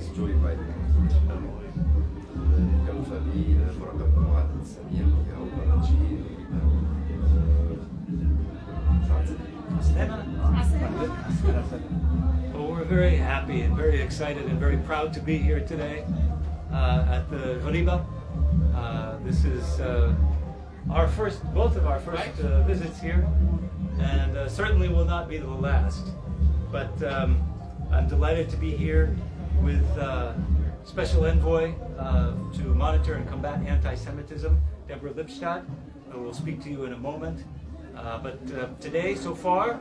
الرئيس جوي بايدن الجلسة لمراقبة المعاهدة الإسلامية أو برنامجين Well, we're very happy and very excited and very proud to be here today at the Ghariba. This is both of our first visits here, and certainly will not be the last. But I'm delighted to be here with Special Envoy to monitor and combat anti-Semitism, Deborah Lipstadt, who will speak to you in a moment. But today, so far,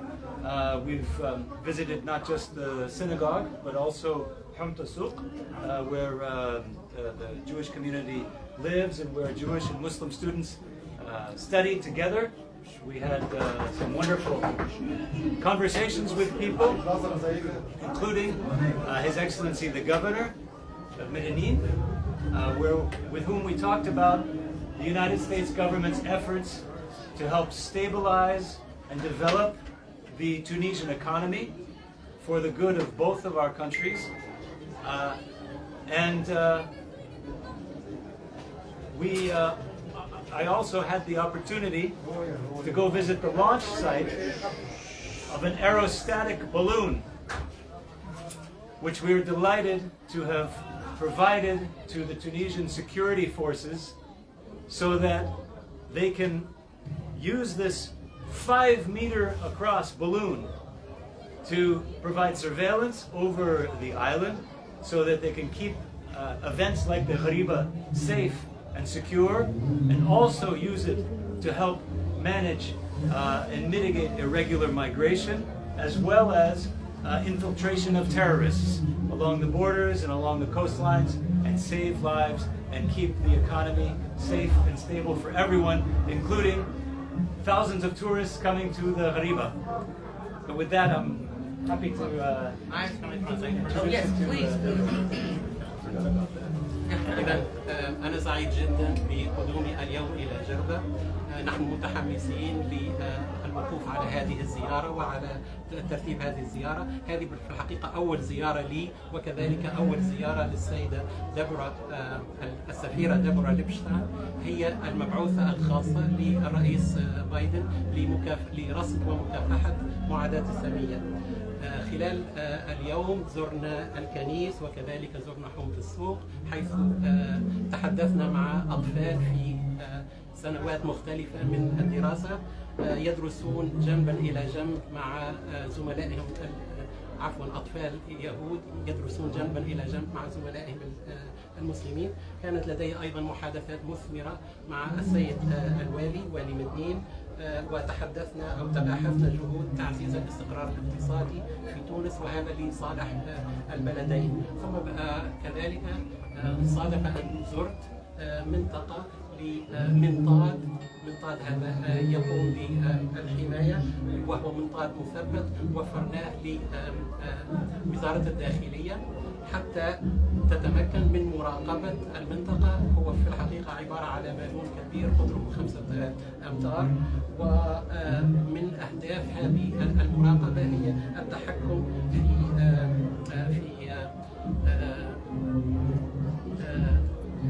we've visited not just the synagogue, but also Humta Suq, where the Jewish community lives and where Jewish and Muslim students study together. We had some wonderful conversations with people, including His Excellency the Governor of Medellin, with whom we talked about the United States government's efforts to help stabilize and develop the Tunisian economy for the good of both of our countries. I also had the opportunity to go visit the launch site of an aerostatic balloon, which we are delighted to have provided to the Tunisian security forces so that they can use this 5-meter across balloon to provide surveillance over the island so that they can keep events like the Ghariba safe and secure, and also use it to help manage and mitigate irregular migration, as well as infiltration of terrorists along the borders and along the coastlines, and save lives and keep the economy safe and stable for everyone, including thousands of tourists coming to the Ghariba. But with that, I'm happy to... yes, please. إذا أنا سعيد جدا بقدومي اليوم إلى جربة. نحن متحمسين للوقوف على هذه الزيارة وعلى ترتيب هذه الزيارة. هذه في الحقيقة أول زيارة لي، وكذلك أول زيارة للسيدة ديبورا السفيرة ديبورا ليبشتاين، هي المبعوثة الخاصة للرئيس بايدن لرصد ومكافحة معاداة السامية. خلال اليوم زرنا الكنيس وكذلك زرنا حومة السوق، حيث تحدثنا مع أطفال في سنوات مختلفة من الدراسة يدرسون جنبا إلى جنب مع زملائهم، أطفال يهود يدرسون جنبا إلى جنب مع زملائهم المسلمين. كانت لدي أيضا محادثات مثمرة مع السيد الوالي والي مدين، وتحدثنا أو تباحثنا جهود تعزيز الاستقرار الاقتصادي في تونس، وهذا لصالح البلدين. ثم كذلك صادف أن زرت منطقة لمنطاد هذا يقوم بالحماية، وهو منطاد مثبت وفرناه لوزارة الداخلية حتى تتمكن من مراقبة المنطقة. هو في الحقيقة عبارة على بالون كبير قدره 5 أمتار، ومن أهداف هذه المراقبة هي التحكم في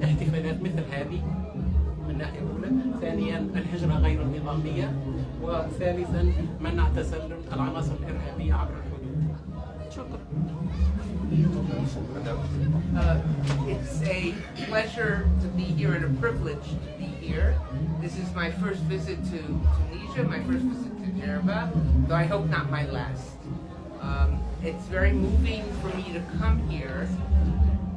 احتفالات مثل هذه من ناحية أولى، ثانيا الهجرة غير النظامية، وثالثا منع تسلل العناصر الإرهابية عبر الحدود. شكرا. It's a pleasure to be here and a privilege to be here. This is my first visit to Tunisia, my first visit to Djerba, though I hope not my last. It's very moving for me to come here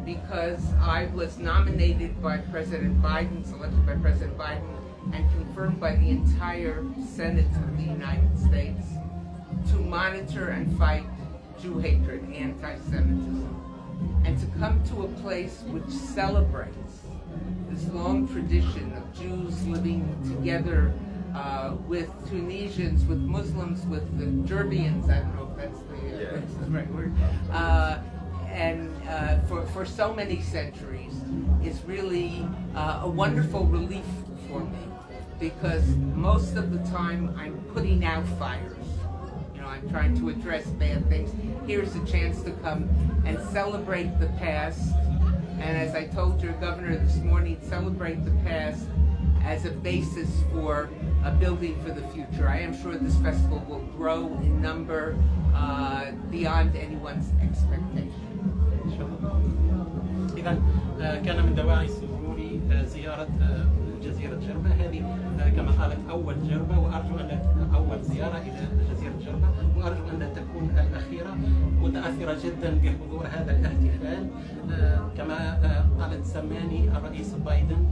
because I was nominated by President Biden, selected by President Biden, and confirmed by the entire Senate of the United States to monitor and fight Jew hatred, anti-Semitism, and to come to a place which celebrates this long tradition of Jews living together with Tunisians, with Muslims, with the Djerbians, I don't know if that's the right word, and for so many centuries is really a wonderful relief for me, because most of the time I'm putting out fires. You know, I'm time trying to address bad things. Here's a chance to come and celebrate the past. And as I told your governor this morning, celebrate the past as a basis for a building for the future. I am sure this festival will grow in number beyond anyone's expectation. إذا كان من دواعي سروري زيارة جزيرة جربة. هذه كما قالت أول جربة، وأرجو أن أول زيارة إلى جزيرة جربة، وأرجو أن تكون الأخيرة. متأثرة جدا بحضور هذا الاحتفال. كما قالت سماني الرئيس بايدن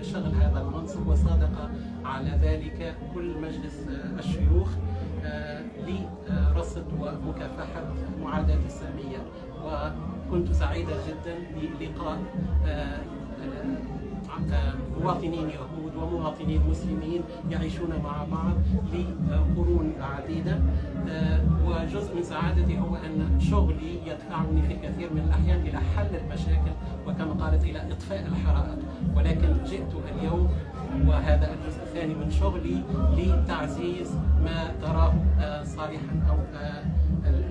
لشغل هذا المنصب، وصادق على ذلك كل مجلس الشيوخ لرصد ومكافحة معاداة السامية. وكنت سعيدة جدا بلقاء مواطنين يهود ومواطنين مسلمين يعيشون مع بعض لقرون عديدة. وجزء من سعادتي هو أن شغلي يدفعني في الكثير من الأحيان إلى حل المشاكل، وكما قالت إلى إطفاء الحرائق. ولكن جئت اليوم وهذا الجزء الثاني من شغلي لتعزيز ما تراه صالحا أو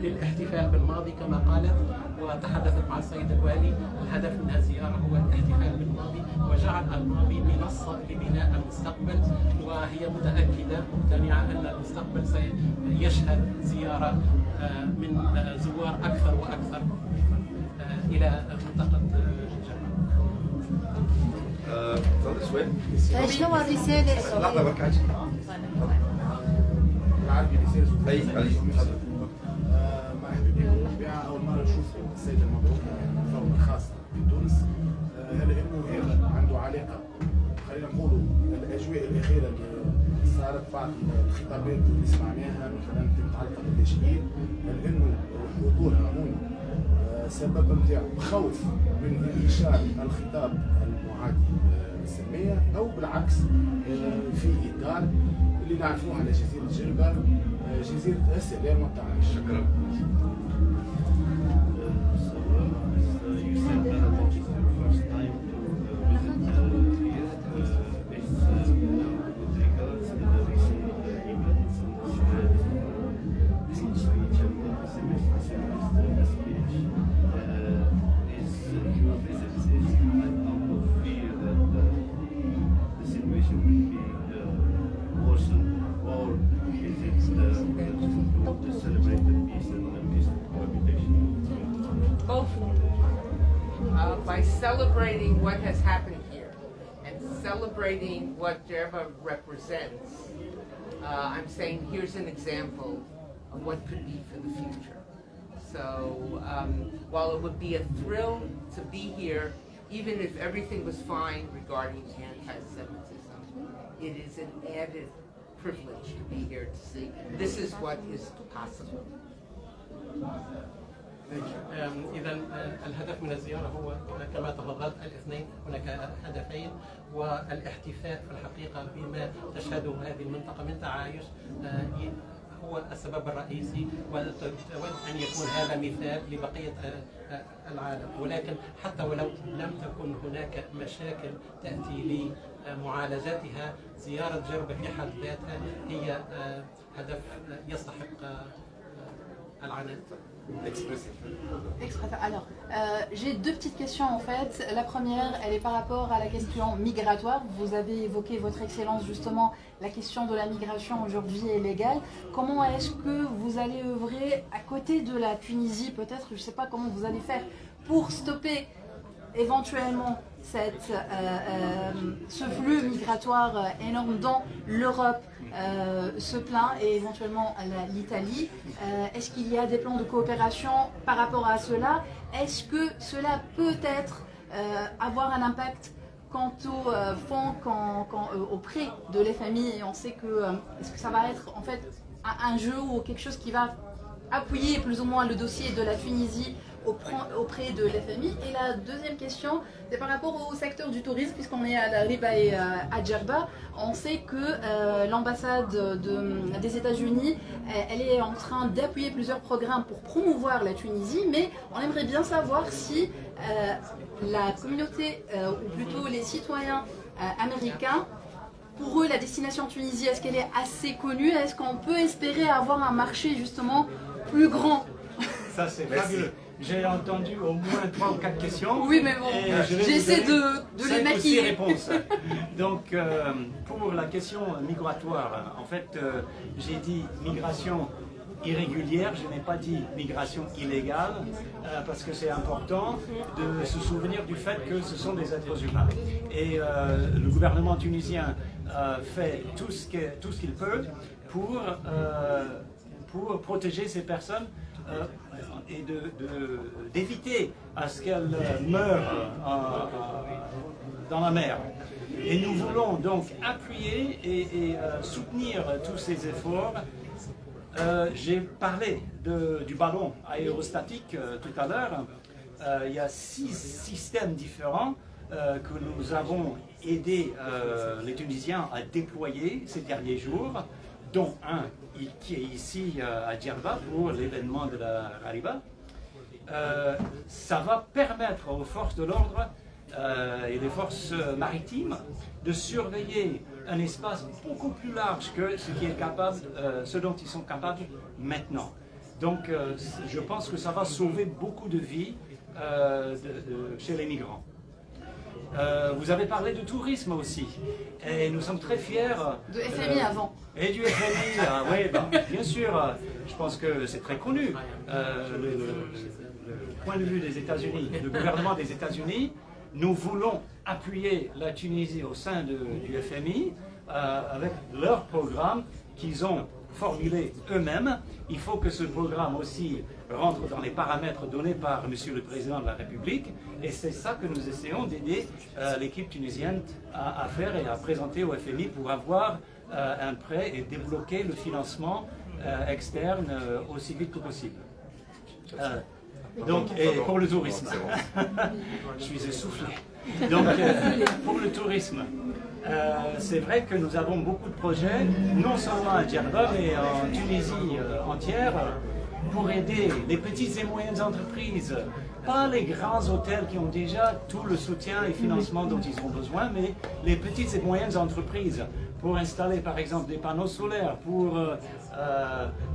للاحتفال بالماضي كما قالت. وتحدثت مع السيد الوالي، الهدف من هذه الزيارة هو الاحتفال بالماضي وجعل الماضي منصة لبناء المستقبل. وهي متأكدة مقتنعة أن المستقبل سيشهد زيارة من زوار أكثر وأكثر إلى منطقة جربة. تفضل شوي. شنو الرسالة؟ لحظة بركعش. أي تفضل. أول مرة نشوف السيد المبعوث الفورمة الخاصة في تونس. هل إنه هذا عنده علاقة، خلينا نقولوا الأجواء الأخيرة اللي صارت بعض الخطابات اللي سمعناها مثلا متعلقة باللاجئين، هل إنه حضور هاموني سبب نتاعو خوف من انتشار الخطاب المعادي للسلمية، أو بالعكس في إطار اللي نعرفوه على جزيرة جربة، جزيرة السلام والتعايش. شكرا. By celebrating what has happened here and celebrating what Jerba represents, I'm saying here's an example of what could be for the future. So while it would be a thrill to be here, even if everything was fine regarding anti-Semitism, it is an added privilege to be here to see this is what is possible. إذا الهدف من الزيارة هو كما تفضلت الاثنين، هناك هدفين، والاحتفاء في الحقيقة بما تشهده هذه المنطقة من تعايش هو السبب الرئيسي، وأود أن يكون هذا مثال لبقية العالم. ولكن حتى ولو لم تكن هناك مشاكل تأتي لمعالجتها، زيارة جربة في حد ذاتها هي هدف يستحق العناء. Alors, j'ai deux petites questions en fait. La première, elle est par rapport à la question migratoire. Vous avez évoqué, votre Excellence, justement, la question de la migration aujourd'hui est légale. Comment est-ce que vous allez œuvrer à côté de la Tunisie, peut-être, je ne sais pas comment vous allez faire, pour stopper éventuellement ce flux migratoire énorme dont l'Europe se plaint et éventuellement l'Italie. Est-ce qu'il y a des plans de coopération par rapport à cela? Est-ce que cela peut être avoir un impact quant aux fonds auprès de les familles? Et on sait que est-ce que ça va être en fait un jeu ou quelque chose qui va appuyer plus ou moins le dossier de la Tunisie auprès de la famille? Et la deuxième question, c'est par rapport au secteur du tourisme, puisqu'on est à la Riba et à Djerba. On sait que l'ambassade des États-Unis, elle est en train d'appuyer plusieurs programmes pour promouvoir la Tunisie, mais on aimerait bien savoir si la communauté, ou plutôt les citoyens américains, pour eux, la destination Tunisie, est-ce qu'elle est assez connue? Est-ce qu'on peut espérer avoir un marché justement plus grand? Ça, c'est fabuleux. J'ai entendu au moins 3 ou 4 questions. Oui, mais bon, j'essaie de les maquiller. Réponses. Donc, pour la question migratoire, en fait, j'ai dit migration irrégulière, je n'ai pas dit migration illégale, parce que c'est important de se souvenir du fait que ce sont des êtres humains. Et le gouvernement tunisien fait tout ce qu'il peut pour protéger ces personnes et d'éviter à ce qu'elles meurent dans la mer. Et nous voulons donc appuyer et soutenir tous ces efforts. J'ai parlé du ballon aérostatique tout à l'heure. Il y a 6 systèmes différents que nous avons aidé les Tunisiens à déployer ces derniers jours, dont un qui est ici à Djerba pour l'événement de la Ghariba. Ça va permettre aux forces de l'ordre et les forces maritimes de surveiller un espace beaucoup plus large que ce dont ils sont capables maintenant. Donc je pense que ça va sauver beaucoup de vies chez les migrants. Vous avez parlé de tourisme aussi, et nous sommes très fiers. De FMI avant. Et du FMI, oui, bien sûr, je pense que c'est très connu. Le point de vue des États-Unis, le gouvernement des États-Unis, nous voulons appuyer la Tunisie au sein du FMI avec leur programme qu'ils ont formulé eux-mêmes. Il faut que ce programme aussi rentre dans les paramètres donnés par Monsieur le Président de la République, et c'est ça que nous essayons d'aider l'équipe tunisienne à faire et à présenter au FMI pour avoir un prêt et débloquer le financement externe aussi vite que possible. Donc, et pour le tourisme, je suis essoufflé. Donc, pour le tourisme, c'est vrai que nous avons beaucoup de projets, non seulement à Djerba, mais en Tunisie entière, pour aider les petites et moyennes entreprises, pas les grands hôtels qui ont déjà tout le soutien et financement dont ils ont besoin, mais les petites et moyennes entreprises, pour installer par exemple des panneaux solaires, pour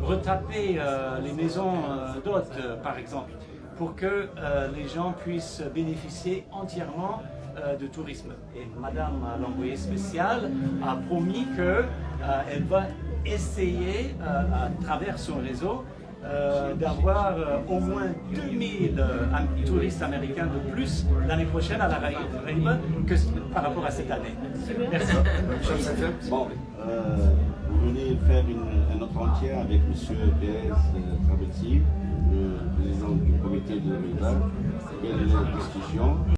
retaper les maisons d'hôtes par exemple, pour que les gens puissent bénéficier entièrement de tourisme. Et Madame l'envoyée spéciale a promis qu'elle va essayer à travers son réseau d'avoir au moins 2000 touristes américains de plus l'année prochaine à la Ghariba que par rapport à cette année. Merci. Bon, vous venez faire un entretien avec M. Pérez Travetti, le président du comité de Ghariba. Quelle est la discussion?